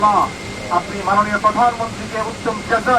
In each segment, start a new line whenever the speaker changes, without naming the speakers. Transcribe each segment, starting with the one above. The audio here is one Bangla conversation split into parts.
আপনি মাননীয় প্রধানমন্ত্রীকে উত্তম জাযা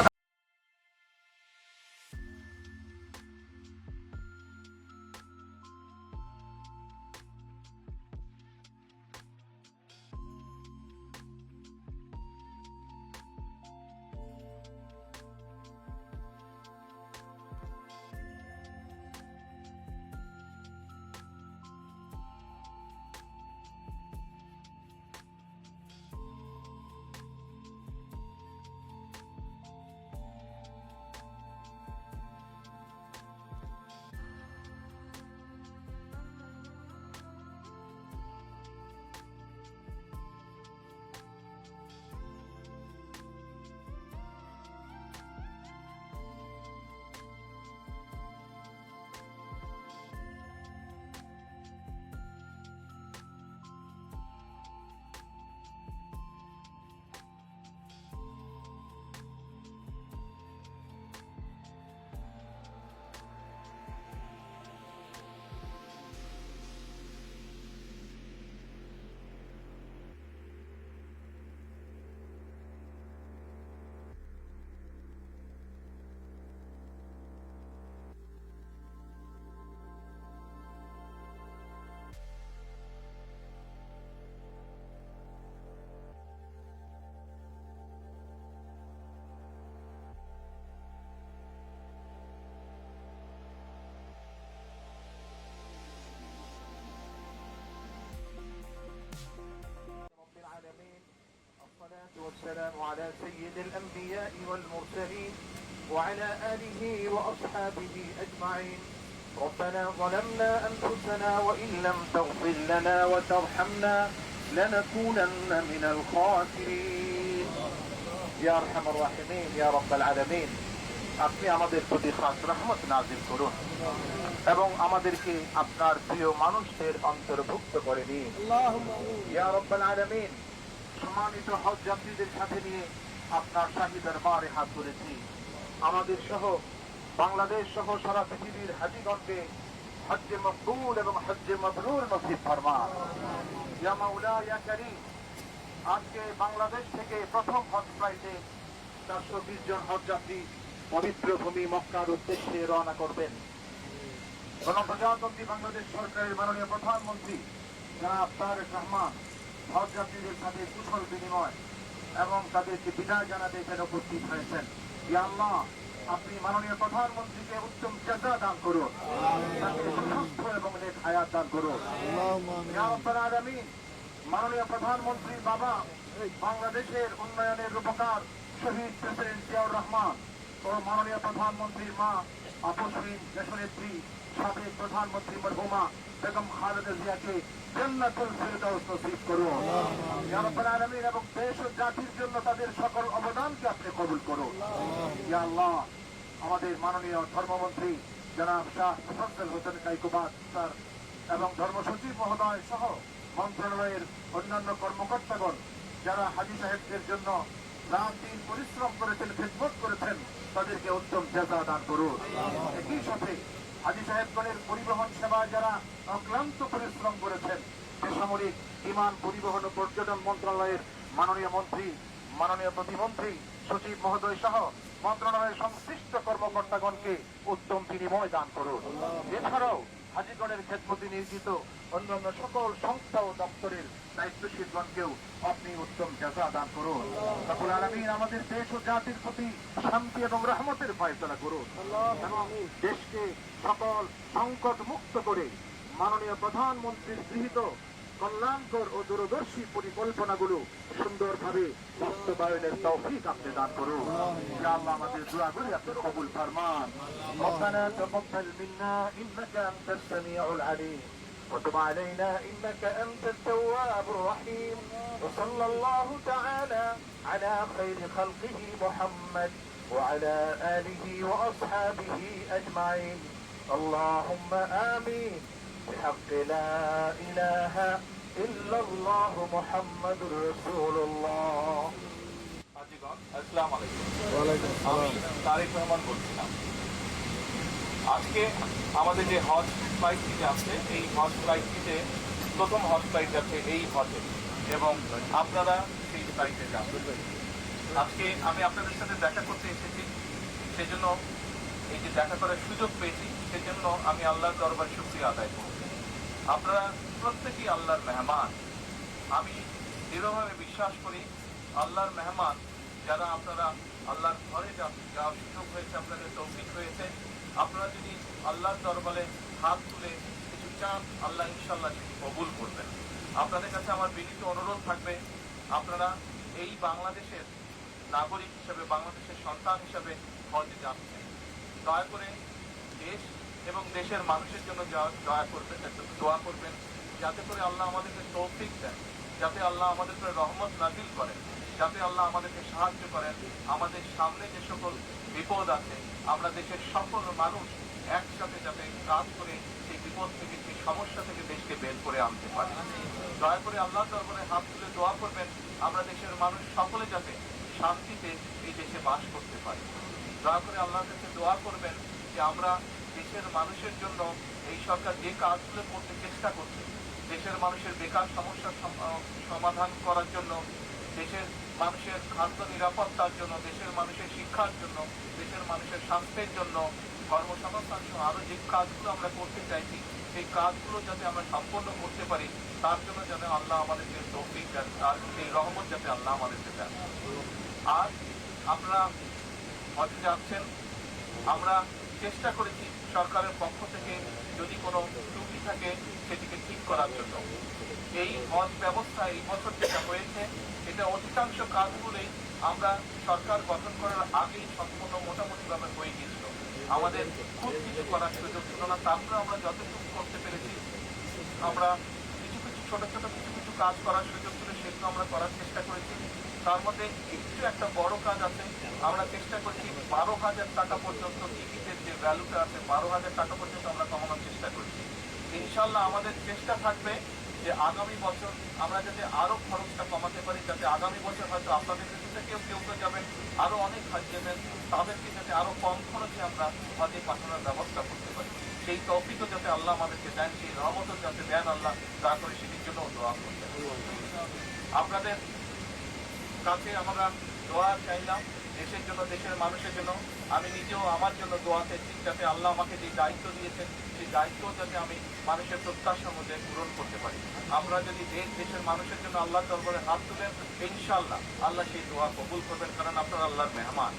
والسلام على سيد الأنبياء والمرسلين وعلى آله وأصحابه أجمعين. ربنا ظلمنا أنفسنا وإن لم تغفر لنا وترحمنا لنكونن من الخاسرين يا أرحم الراحمين يا رب العالمين. আপনি আমাদের প্রতি খাস রহমত নাযিল করুন এবং আমাদেরকে আপনার প্রিয় মানুষদের অন্তর্ভুক্ত করে দিন ইয়া রাব্বাল আলামিন। সম্মানিত হজ যাত্রীদের সাথে নিয়ে আপনার শাহী দরবারে হাত তুলেছি। আমাদের সহ বাংলাদেশ সহ সারা পৃথিবীর হাজীগণকে হজ্জে মকবুল এবং হজ্জে মাবরুর নসিব ফরমান ইয়া মাওলা ইয়া কারীম। আজকে বাংলাদেশ থেকে প্রথম হজ ফ্লাইটে 420 জন হজ যাত্রী পবিত্র ভূমি মক্কার উদ্দেশ্যে রওনা করবেন। গণপ্রজাতন্ত্রী বাংলাদেশ সরকারের মাননীয় প্রধানমন্ত্রী জনাব তারেক রহমান হজ যাত্রীদের সাথে কুশল বিনিময় এবং তাদেরকে বিদায় জানাতে এখানে উপস্থিত হয়েছেন। ইয়া আল্লাহ, আপনি মাননীয় প্রধানমন্ত্রীকে উত্তম জাযা দান করুন, তাকে সুস্থ এবং নেক হায়াত দান করুন ইয়া রাব্বাল আলামিন। মাননীয় প্রধানমন্ত্রীর বাবা বাংলাদেশের উন্নয়নের রূপকার শহীদ প্রেসিডেন্ট জিয়াউর রহমান ও মাননীয় প্রধানমন্ত্রীর মা আপসহীন দেশনেত্রী সাবেক প্রধানমন্ত্রী মরহুমা বেগম খালেদা জিয়াকে জান্নাতুল ফিরদাউস নসিব করুন ইয়া রাব্বাল আলামিন এবং দেশ ও জাতির জন্য তাদের সকল অবদানকে আপনি কবুল করুন ইয়া আল্লাহ। আমাদের মাননীয় ধর্মমন্ত্রী জনাব শাহ মুফাজ্জল হোসেন কাইকুবাদ স্যার এবং ধর্ম সচিব মহোদয় সহ মন্ত্রণালয়ের অন্যান্য কর্মকর্তাগণ যারা হাজী সাহেবদের জন্য রাত দিন পরিশ্রম করেছেন, খেদমত করেছেন, তাদেরকে উত্তম জাযা দান করুন। একই সাথে হাজী সাহেবগণের পরিবহন সেবা যারা অক্লান্ত পরিশ্রম করেছেন, বেসামরিক বিমান পরিবহন ও পর্যটন মন্ত্রণালয়ের মাননীয় মন্ত্রী, মাননীয় প্রতিমন্ত্রী, সচিব মহোদয় সহ মন্ত্রণালয়ের সংশ্লিষ্ট কর্মকর্তাগণকে উত্তম বিনিময় দান করুন। এছাড়াও হাজীগণের খেদমতে নিয়োজিত অন্যান্য সকল সংস্থা ও দপ্তরের দায়িত্বশীলগণকেও আপনি উত্তম জাযা দান করুন। রব্বুল আলামিন আমাদের দেশ ও জাতির প্রতি শান্তি এবং রহমতের ফয়সালা করুন এবং দেশকে সকল সংকট মুক্ত করে মাননীয় প্রধানমন্ত্রীর গৃহীত কল্যাণকর ও দূরদর্শী পরিকল্পনাগুলো সুন্দরভাবে বাস্তবায়নের তৌফিক আপনি দান করুন ইয়া আল্লাহ। আমাদের দোয়াগুলি আপনি কবুল ফরমান। রব্বানা তাকাব্বাল মিন্না ইন্নাকা আনতাস সামিউল আলিম وتب علينا إنك أنت التواب الرحيم وصلى الله تعالى على خير خلقه محمد وعلى آله وأصحابه أجمعين اللهم آمين بحق لا إله إلا الله محمد رسول الله। আসসালামু আলাইকুম। আমি তারেক রহমান বলছিলাম। আজকে আমাদের যে হজ ফ্লাইটটি যাচ্ছে, এই হজ ফ্লাইটটিতে প্রথম হজ ফ্লাইট যাচ্ছে এই হজে এবং আপনারা সেই
সাইটে যান। আজকে আমি আপনাদের সাথে দেখা করতে এসেছি, সেজন্য এই যে দেখা করার সুযোগ পেয়েছি, সেজন্য আমি আল্লাহর দরবার শুকরিয়া আদায় করছি। আপনারা প্রত্যেকেই আল্লাহর মেহমান। আমি দৃঢ়ভাবে বিশ্বাস করি আল্লাহর মেহমান যারা আপনারা আল্লাহর ঘরে যাওয়ার সুযোগ হয়েছে, আপনাদের তৌফিক হয়েছে, আপনারা যদি আল্লাহর দরবারে হাত তুলে কিছু চান, আল্লাহ ইনশাল্লাহ সেটি কবুল করবেন। আপনাদের কাছে আমার বিনীত অনুরোধ থাকবে, আপনারা এই বাংলাদেশের নাগরিক হিসেবে, বাংলাদেশের সন্তান হিসেবে হজে যাচ্ছেন, দয়া করে দেশ এবং দেশের মানুষের জন্য দয়া করবেন, দোয়া করবেন, যাতে করে আল্লাহ আমাদেরকে তৌফিক দেন, যাতে আল্লাহ আমাদের উপরে রহমত নাজিল করেন, যাতে আল্লাহ আমাদেরকে সাহায্য করেন। আমাদের সামনে যে সকল বিপদ আছে, আমরা দেশের সকল মানুষ একসাথে যাতে কাজ করে সেই বিপদ থেকে, সেই সমস্যা থেকে দেশকে বের করে আনতে পারি। দয়া করে আল্লাহ দরবারে হাত তুলে দোয়া করবেন, আমরা দেশের মানুষ সকলে যাতে শান্তিতে এই দেশে বাস করতে পারি। দয়া করে আল্লাহর কাছে দোয়া করবেন যে আমরা দেশের মানুষের জন্য এই সরকার যে কাজগুলো করতে চেষ্টা করছে, দেশের মানুষের বেকার সমস্যার সমাধান করার জন্য, দেশের মানুষের খাদ্য নিরাপত্তার জন্য, দেশের মানুষের শিক্ষার জন্য, দেশের মানুষের স্বাস্থ্যের জন্য, কর্মসংস্থান সহ আরো যে কাজগুলো আমরা করতে চাইছি, সেই কাজগুলো যাতে আমরা সম্পন্ন করতে পারি, তার জন্য যাতে আল্লাহ আমাদেরকে তৌফিক দেন, তার সেই রহমত যাতে আল্লাহ আমাদেরকে দেন। আর আপনারা হজে যাচ্ছেন, আমরা চেষ্টা করেছি সরকারের পক্ষ থেকে যদি কোনো ত্রুটি থাকে সেটিকে ঠিক করার জন্য। এই হজ ব্যবস্থা এই বছর যেটা হয়েছে, এটা অধিকাংশ কাজগুলোই আমরা সরকার গঠন করার আগেই সম্পূর্ণ মোটামুটিভাবে হয়ে গিয়েছিল। আমাদের খুব কিছু করার সুযোগ ছিল না, তারপরে আমরা যতটুকু করতে পেরেছি, আমরা কিছু কিছু ছোট ছোট কিছু কাজ করার সুযোগ ছিল, সেগুলো আমরা করার চেষ্টা করেছি। তার মধ্যে একটু একটা বড় কাজ আছে, আমরা চেষ্টা করছি 12,000 টাকা পর্যন্ত টিকিটের যে ভ্যালুটা আছে, 12,000 টাকা পর্যন্ত আমরা কমানোর চেষ্টা করছি। ইনশাল্লাহ আমাদের চেষ্টা থাকবে যে আগামী বছর আমরা যাতে আরো খরচটা কমাতে পারি, যাতে আগামী বছর হয়তো আপনাদের কাছে থেকেও কেউ যাবেন, আরো অনেক হাজ দেবেন, তাদেরকে যাতে আরো কম খরচে আমরা হজে পাঠানোর ব্যবস্থা করতে পারি। সেই তৌফিকও যাতে আল্লাহ আমাদেরকে দেন, সেই রহমতও যাতে দেন আল্লাহ, দয়া করে সেটির জন্য দোয়া করতে। আপনাদের কাছে আমরা দোয়া চাইলাম দেশের জন্য, দেশের মানুষের জন্য। আমি নিজেও আমার জন্য দোয়া চাইছি, যাতে আল্লাহ আমাকে যে দায়িত্ব দিয়েছেন, সেই দায়িত্ব যাতে আমি মানুষের প্রত্যাশা অনুযায়ী পূরণ করতে পারি। আমরা যদি দেশের মানুষের জন্য আল্লাহ দরবারে হাত তুলেন, ইনশাআল্লাহ আল্লাহ সেই দোয়া কবুল করবেন, কারণ আপনারা আল্লাহর মেহমান।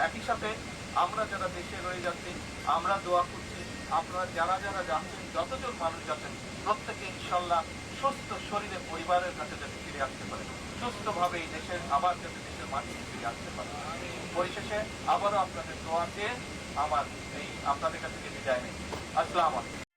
একই সাথে আমরা যারা দেশে রয়ে যাচ্ছি, আমরা দোয়া করছি আপনারা যারা যারা যাচ্ছেন, যতজন মানুষ যাচ্ছেন, প্রত্যেকে ইনশাআল্লাহ সুস্থ শরীরে পরিবারের কাছে যাতে ফিরে আসতে পারে, সুস্থভাবে এই দেশের আবার যাতে দেশের মাটিতে ফিরে আসতে পারে। পরিশেষে আবারও আপনাদের দোয়া চেয়ে আমার এই আপনাদের কাছে বিদায় নেই। আসসালামু আলাইকুম।